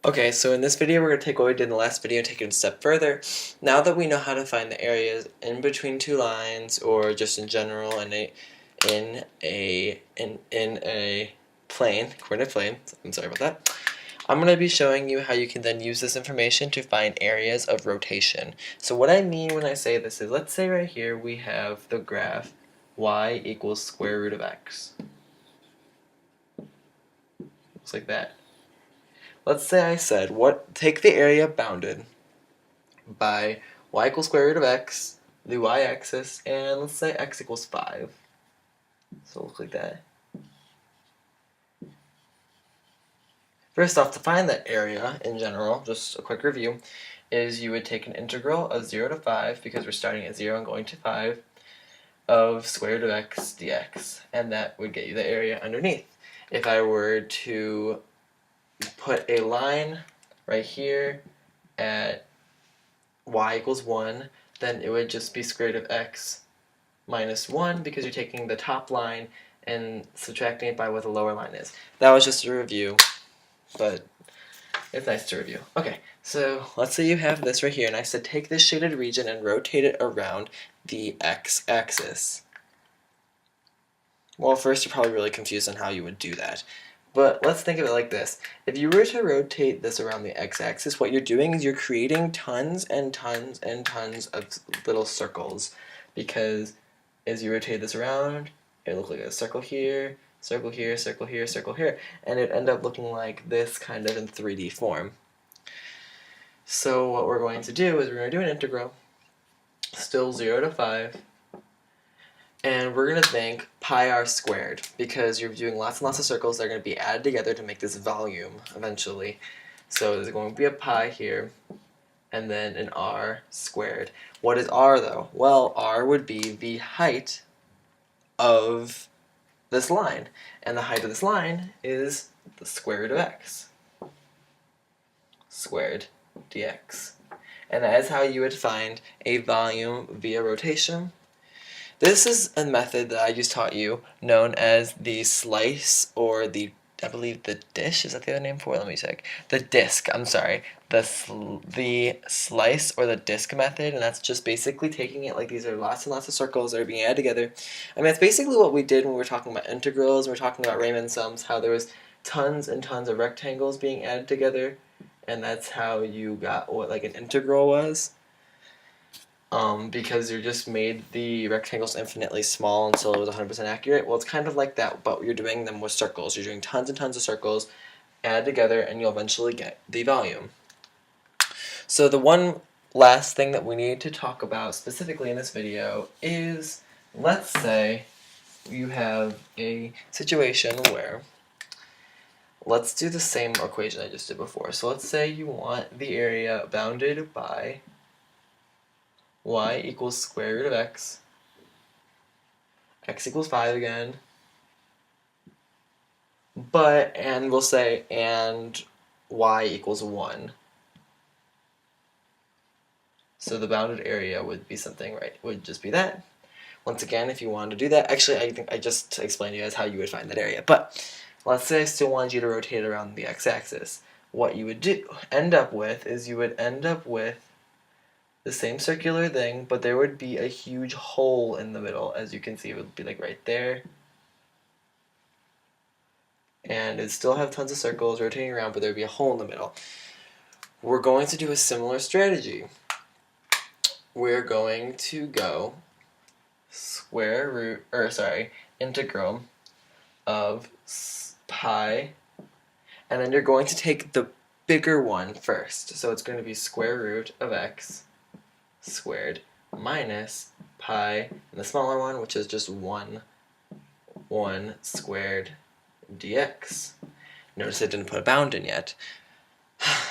Okay, so in this video we're going to take what we did in the last video and take it a step further. Now that we know how to find the areas in between two lines, or just in general in a plane, coordinate plane, I'm sorry about that, I'm going to be showing you how you can then use this information to find areas of rotation. So what I mean when I say this is, let's say right here we have the graph y equals square root of x. Looks like that. Let's say I said, take the area bounded by y equals square root of x, the y-axis, and let's say x equals 5. So it'll look like that. First off, to find that area in general, just a quick review, is you would take an integral of 0 to 5, because we're starting at 0 and going to 5, of square root of x dx, and that would get you the area underneath. If I were to put a line right here at y equals 1, then it would just be square root of x minus 1, because you're taking the top line and subtracting it by what the lower line is. That was just a review, but it's nice to review. Okay, so let's say you have this right here, and I said take this shaded region and rotate it around the x-axis. Well, first you're probably really confused on how you would do that. But let's think of it like this. If you were to rotate this around the x-axis, what you're doing is you're creating tons and tons and tons of little circles, because as you rotate this around, it look like a circle here, circle here, circle here, circle here, and it'd end up looking like this kind of in 3D form. So what we're going to do is we're going to do an integral, still 0 to 5, and we're going to think pi r squared, because you're doing lots and lots of circles that are going to be added together to make this volume eventually. So there's going to be a pi here, and then an r squared. What is r though? Well, r would be the height of this line, and the height of this line is the square root of x squared dx. And that is how you would find a volume via rotation. This is a method that I just taught you, known as the slice, or I believe the dish, is that the other name for it? Let me check. The disc, I'm sorry. The slice or the disc method, and that's just basically taking it like these are lots and lots of circles that are being added together. I mean, that's basically what we did when we were talking about integrals, and we were talking about Riemann sums, how there was tons and tons of rectangles being added together, and that's how you got what like an integral was. Because you just made the rectangles infinitely small until it was 100% accurate. Well, it's kind of like that, but you're doing them with circles. You're doing tons and tons of circles, add together, and you'll eventually get the volume. So the one last thing that we need to talk about specifically in this video is, let's say you have a situation where, let's do the same equation I just did before. So let's say you want the area bounded by y equals square root of x equals 5 again, and we'll say, and y equals 1. So the bounded area would be something, right, would just be that. Once again, if you wanted to do that, actually I think I just explained to you guys how you would find that area, but let's say I still wanted you to rotate it around the x-axis. What you would end up with is you would end up with the same circular thing, but there would be a huge hole in the middle. As you can see, it would be like right there. And it'd still have tons of circles rotating around, but there'd be a hole in the middle. We're going to do a similar strategy. We're going to go integral of pi, and then you're going to take the bigger one first. So it's going to be square root of x squared minus pi, and the smaller one, which is just 1 squared dx. Notice I didn't put a bound in yet.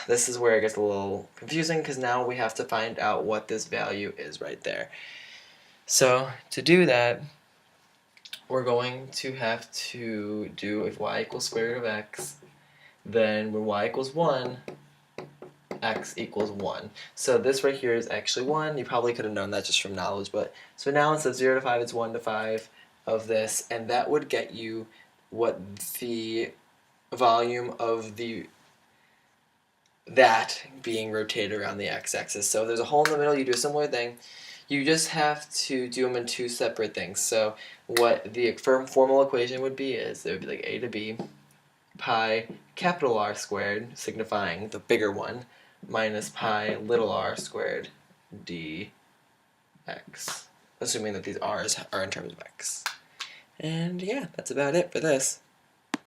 This is where it gets a little confusing, because now we have to find out what this value is right there. So to do that, we're going to have to do, if y equals square root of x, then when y equals 1, x equals 1. So this right here is actually 1. You probably could have known that just from knowledge, but so now instead of 0 to 5, it's 1 to 5 of this, and that would get you what the volume of the that being rotated around the x-axis. So if there's a hole in the middle, you do a similar thing. You just have to do them in two separate things. So what the formal equation would be is it would be like a to b pi capital R squared, signifying the bigger one, minus pi little r squared dx, assuming that these r's are in terms of x. And yeah, that's about it for this.